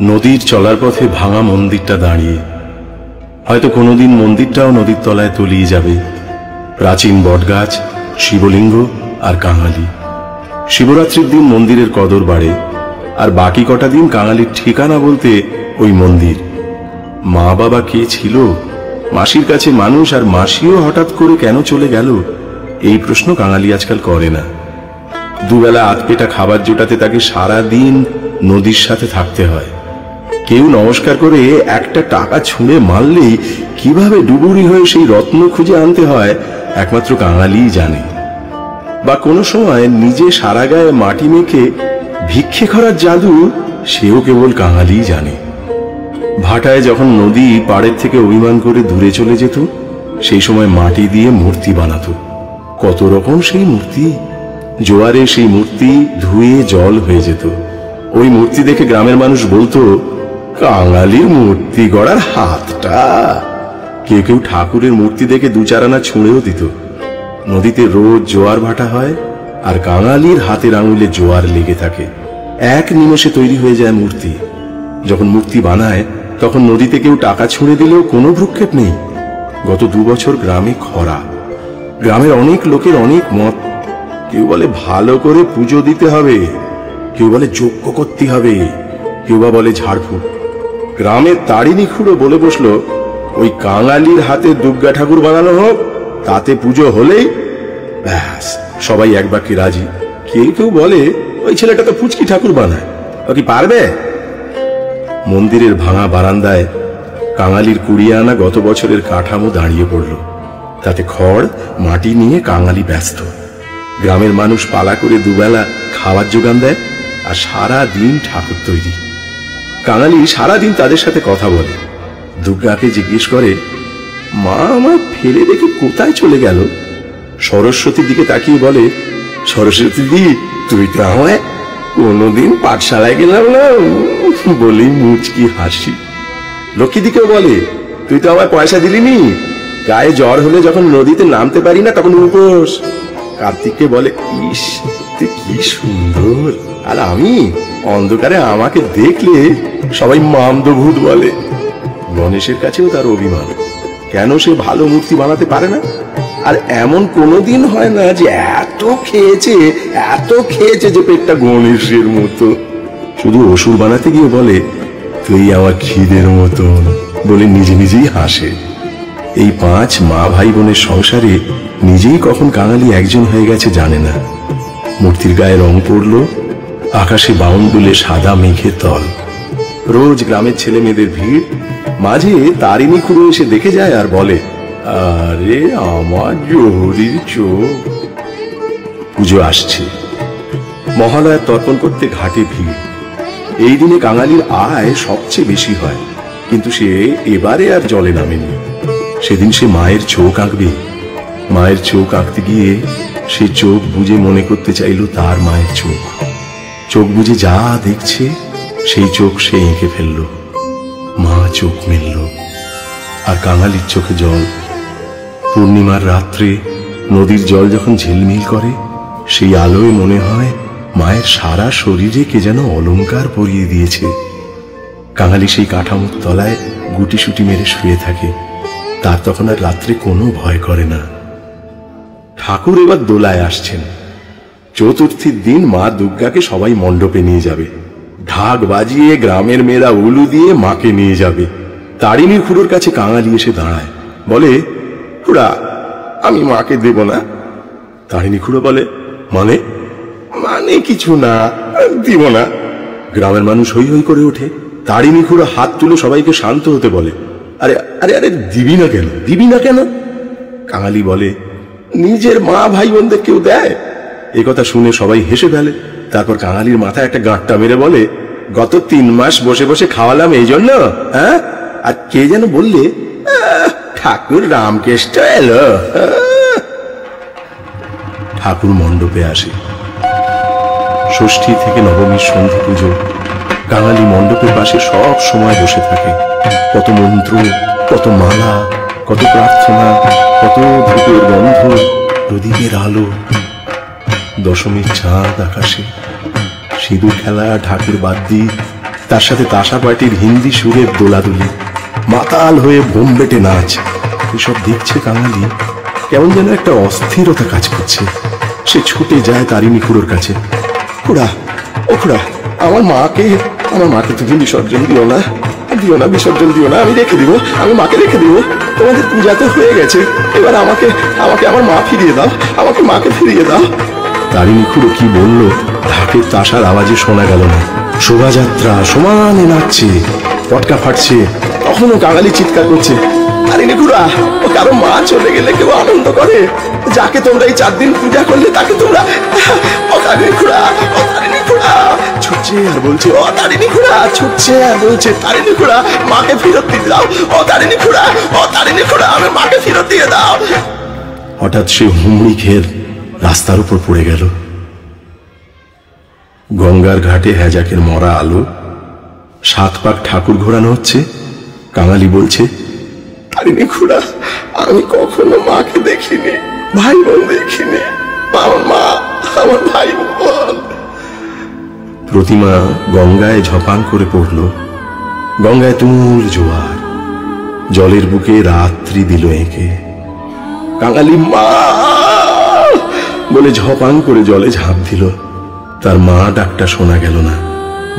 নদীর চলার পথে ভাঙা মন্দিরটা দাঁড়িয়ে, হয়তো কোনোদিন মন্দিরটাও নদীর তলায় তলিয়ে যাবে। প্রাচীন বটগাছ, শিবলিঙ্গ আর কাঙালি। শিবরাত্রির দিন মন্দিরের কদর বাড়ে, আর বাকি কটা দিন কাঙালির ঠিকানা বলতে ওই মন্দির। মা বাবা কে ছিল, মাসির কাছে মানুষ, আর মাসিও হঠাৎ করে কেন চলে গেল, এই প্রশ্ন কাঙালি আজকাল করে না। দুবেলা আধপেটা খাবার জোটাতে তাকে সারা দিন নদীর সাথে থাকতে হয়। কেউ নমস্কার করে একটা টাকা ছুঁড়ে মারলেই কিভাবে ডুবুরি হয়ে সেই রত্ন খুঁজে আনতে হয় একমাত্র কাঙালিই জানে। বা কোনো সময় নিজে সারা গায়ে মাটি মেখে ভিক্ষে করার জাদু সেও কেবল কাঙালিই জানে। ভাটায় যখন নদী পাড়ের থেকে অভিমান করে দূরে চলে যেত, সেই সময় মাটি দিয়ে মূর্তি বানাতো। কত রকম সেই মূর্তি! জোয়ারে সেই মূর্তি ধুয়ে জল হয়ে যেত। ওই মূর্তি দেখে গ্রামের মানুষ বলতো, কাঙালির মূর্তি গড়ার হাতটা। কেউ কেউ ঠাকুরের মূর্তি দেখে দু চার আনা ছুঁড়েও দিত। নদীতে রোজ জোয়ার ভাটা হয়, আর কাঙালির হাতের আঙুলে জোয়ার লেগে থাকে। এক নিমেষে তৈরি হয়ে যায় মূর্তি। যখন মূর্তি বানায় তখন নদীতে কেউ টাকা ছুঁড়ে দিলেও কোনো ভ্রুক্ষেপ নেই। গত 2 বছর গ্রামে খরা। গ্রামের অনেক লোকের অনেক মত। কেউ বলে ভালো করে পুজো দিতে হবে, কেউ বলে যজ্ঞ করতে হবে, কেউ বা বলে ঝাড়ফুঁক। গ্রামের তারিণী খুঁড়ো বলে বসলো, ওই কাঙালির হাতে দুর্গা ঠাকুর বানানো হোক, তাতে পুজো হলেই ব্যাস। সবাই এক বাক্যে রাজি। কেউ কেউ বলে, ওই ছেলেটা তো ফুচকি ঠাকুর বানায়, ও কি পারবে? মন্দিরের ভাঙা বারান্দায় কাঙালির 20 আনা গত বছরের কাঠামো দাঁড়িয়ে পড়ল। তাতে খড় মাটি নিয়ে কাঙালি ব্যস্ত। গ্রামের মানুষ পালা করে দুবেলা খাবার জোগান দেয়, আর সারা দিন ঠাকুর তৈরি। কাঙালি সারাদিন তাদের সাথে কথা বলে। দুর্গাকে জিজ্ঞেস করে, মা আমার ফেলে রেখে কোথায় চলে গেল? সরস্বতীর দিকে তাকিয়ে বলে, সরস্বতী দি, তুই তো আমায় কোনোদিন পাঠশালায় গেলাম না বলেই মুচকি হাসি। লক্ষ্মী দিকেও বলে, তুই তো আমায় পয়সা দিলিনি, গায়ে জ্বর হলে যখন নদীতে নামতে পারি না তখন উপোস। কার্তিককে বলে, ইস তুই কি সুন্দর, আর আমি অন্ধকারে আমাকে দেখলে সবাই মামদভূত বলে। গণেশের কাছেও তার অভিমান, কেন সে ভালো মূর্তি বানাতে পারে না। আর এমন কোনোদিন হয় না যে এত খেয়েছে যে পেটটা গণেশের মতো। শুধু অসুর বানাতে গিয়ে বলে, তুই আমার খিদের মতন বলে নিজে নিজেই হাসে। এই 5 মা ভাই বোনের সংসারে নিজেই কখন কাঙালি একজন হয়ে গেছে জানে না। মূর্তির গায়ে রং পড়লো, আকাশে বাউন দুলে সাদা মেঘের তল। রোজ গ্রামের ছেলে মেয়েদের ভিড়। মাঝে তারিণী খুঁড়ো এসে দেখে যায় আর বলে, আরে আমার জহরির চোখ। পুজো আসছে। মহালয়ার তর্পণ করতে ঘাটে ভিড়। এই দিনে কাঙালির আয় সবচেয়ে বেশি হয়, কিন্তু সে এবারে আর জলে নামেনি। সেদিন সে মায়ের চোখ আঁকবে। মায়ের চোখ আঁকতে গিয়ে সে চোখ বুঝে মনে করতে চাইল তার মায়ের চোখ। চোখ বুঝে যা দেখছে সেই চোখ সে এঁকে ফেলল। মা চোখ মেলল, আর কাঙালির চোখে জল। পূর্ণিমার রাত্রে নদীর জল যখন ঝিলমিল করে, সেই আলোয় মনে হয় মায়ের সারা শরীরে কে যেন অলংকার পরিয়ে দিয়েছে। কাঙালি সেই কাঠামোর তলায় গুটিসুটি মেরে শুয়ে থাকে। তার তখন আর রাত্রে কোনো ভয় করে না। ঠাকুর এবার দোলায় আসছেন। চতুর্থীর দিন মা দুর্গাকে সবাই মণ্ডপে নিয়ে যাবে। ঢাক বাজিয়ে গ্রামের মেয়েরা উলু দিয়ে মাকে নিয়ে যাবে। তারিণীর খুঁড়োর কাছে কাঙালি এসে দাঁড়ায়, বলে, খুড়া আমি মাকে দেব না। তারিণী খুঁড়ো বলে, মানে? মানে কিছু না, দিব না। গ্রামের মানুষ হই হই করে ওঠে। তারিণী খুঁড়ো হাত তুলে সবাইকে শান্ত হতে বলে, আরে আরে আরে দিবি না কেন, দিবি না কেন? কাঙালি বলে, নিজের মা ভাই বোনদের কেউ দেয়? এ কথা শুনে সবাই হেসে ফেলে। তারপর কাঙালির মাথায় একটা গাঁটটা মেরে বলে, গত 3 মাস বসে বসে খাওয়ালাম এই জন্য? হ্যাঁ, আর কে যেন বললে, ঠাকুর রামকৃষ্ণ এলো। ঠাকুর মণ্ডপে আসে। ষষ্ঠী থেকে নবমীর সন্ধি পুজো। কাঙালি মণ্ডপের পাশে সব সময় বসে থাকে। কত মন্ত্র, কত মালা, কত প্রার্থনা, কত ধূপের গন্ধ, প্রদীপের আলো। দশমীর চাঁদ আকাশে, সিঁদুর খেলা, ঢাকের বাদ্যি, তার সাথে তাসা পার্টির হিন্দি সুরের দোলাদুলি, মাতাল হয়ে বোম বেটে নাচ। এসব দেখছে কাঙালি, কেমন যেন একটা অস্থিরতা কাজ করছে। সে ছুটে যায় তারিণী খুড়োর কাছে। খুড়া, ও খুড়া, আমার মাকে তুমি বিসর্জন দিও না, বিসর্জন দিও না, আমি রেখে দিব, আমি মাকে রেখে দিব। তোমাদের পূজা তো হয়ে গেছে, এবার আমাকে আমার মা ফিরিয়ে দাও, আমাকে মাকে ফিরিয়ে দাও। তারিণী খুড়ো কি বলল ঢাকের তাসার আওয়াজে শোনা গেল না। শোভাযাত্রা সমানে নাচছে, পটকা ফাটছে, তখনও কাঙালি চিৎকার করছে, তারিণী খুড়া, ও কারো মা চলে গেলে কেউ আনন্দ করে? যাকে তোমরা এই 4 দিন পূজা করলে তাকে তোমরা, ও তারিণী খুড়া, ও তারিণী খুড়া, ছুটছে আর বলছে, ও তারিণী খুড়া, ছুটছে আর বলছে, তারিণী খুড়া, মাকে ফেরত দিয়ে দাও, ও তারিণী খুড়া, ও তারিণী খুড়া, আমার মাকে ফেরত দিয়ে দাও। হঠাৎ সে হুমড়ি খেয়ে রাস্তার উপর পড়ে গেল। গঙ্গার ঘাটে হ্যাজাকের মরা আলো, 7 পাক ঠাকুর ঘোরানো হচ্ছে। কাঙালি বলছে, তারিণী খুড়া, আমি কখনো মাকে দেখিনি, ভাই বোন দেখিনি, আমার মা, আমার ভাই বোন। প্রতিমা গঙ্গায় ঝপাং করে পড়ল। গঙ্গায় তুমুল জোয়ার, জলের বুকে রাত্রি দিল এঁকে। কাঙালি মা বলে ঝপাং করে জলে ঝাঁপ দিল। তার মা ডাকটা শোনা গেল না।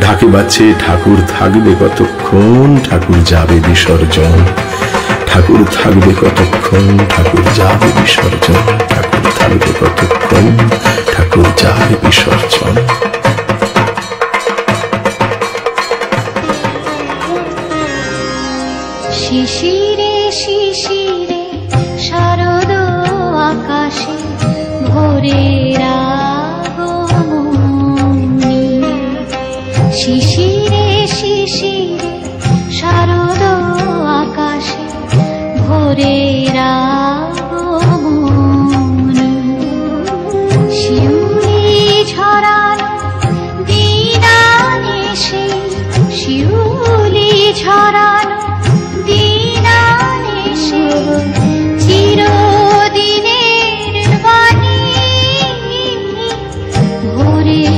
ঢাকে বাজছে, ঠাকুর থাকবে কতক্ষণ, ঠাকুর যাবে বিসর্জন, ঠাকুর থাকবে কতক্ষণ, ঠাকুর যাবে বিসর্জন, ঠাকুর থাকবে কতক্ষণ, ঠাকুর যাবে বিসর্জন। শিশিরে শিশিরে শারদ আকাশে ভোরের আগমনী, শিশিরে শিশিরে শারদ আকাশে ভোরের আগমনী, শিউলি ঝরানো দিনানে সে, শিউলি ঝরানো দিনানে সে, চিরদিনের বাণী ভোরের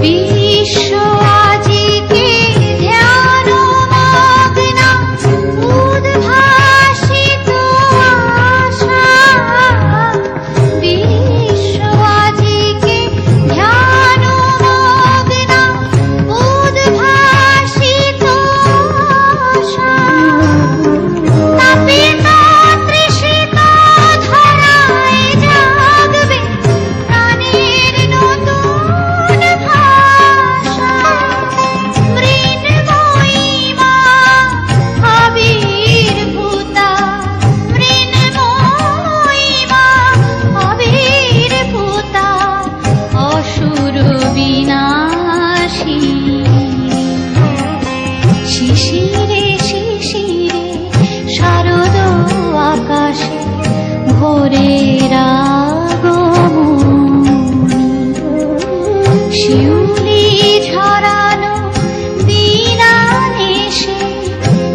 বিশ্ব আজিকে ধ্যান মগ্না উদ্ভাসিত আশা, বিশ্ব আজিকে ধ্যান মগ্না উদ্ভাসিত আশা, তাপিত তৃষিত ধরায় জাগবে প্রাণের নতুন ভাষা, মৃন্ময়ী মা আবির্ভূতা, মৃন্ময়ী মা আবির্ভূতা, অসুর বিনাশী, শিশিরে শিশিরে শারদ আকাশে ভোরের আগমনী, শিউলি ঝরানো দিনানে সে,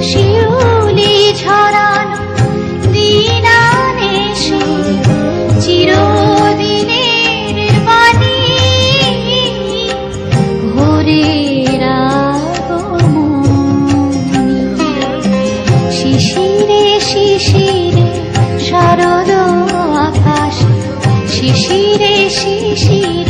শিউলি ঝরানো দিনানে সে, চিরদিনের বাণী ভোরের আগমনী, শিশিরে শিশিরে শারদ আকাশে, শিশিরে শিশিরে